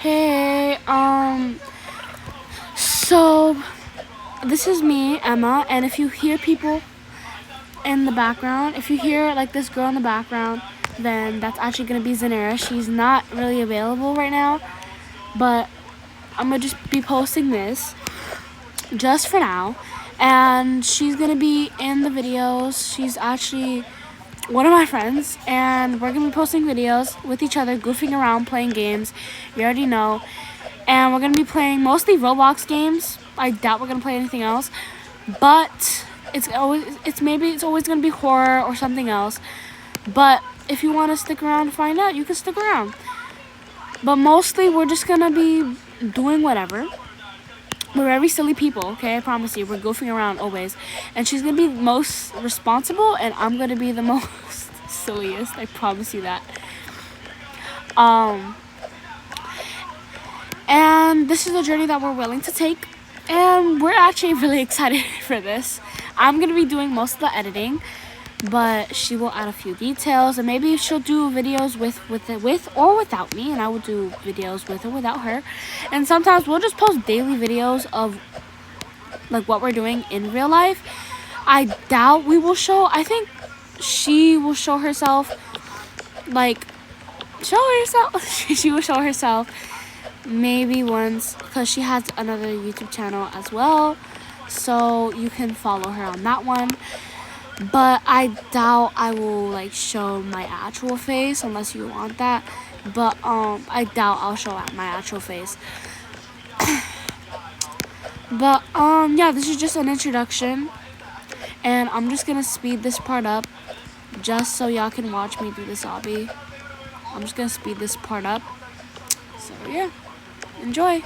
Hey, so this is me, Emma, and if you hear people in the background, if you hear like this girl in the background, then that's actually gonna be Zanera. She's not really available right now, but I'm gonna just be posting this just for now, and she's gonna be in the videos. She's actually one of my friends, and we're gonna be posting videos with each other, goofing around, playing games. You already know. And we're gonna be playing mostly Roblox games. I doubt we're gonna play anything else, but it's always gonna be horror or something else. But if you want to stick around and find out, you can stick around. But mostly we're just gonna be doing whatever. We're very silly people, okay? I promise you, we're goofing around always. And she's gonna be most responsible, and I'm gonna be the most silliest. I promise you that. And this is a journey that we're willing to take, and we're actually really excited for this. I'm gonna be doing most of the editing, but she will add a few details, and maybe she'll do videos with or without me, and I will do videos with or without her. And sometimes we'll just post daily videos of like what we're doing in real life. I doubt we will show. I think she will show herself. She will show herself maybe once, because she has another YouTube channel as well, so you can follow her on that one. But I doubt I will like show my actual face unless you want that. But I doubt I'll show my actual face. But yeah, this is just an introduction, and I'm just gonna speed this part up just so y'all can watch me do this obby. I'm just gonna speed this part up. So yeah, enjoy.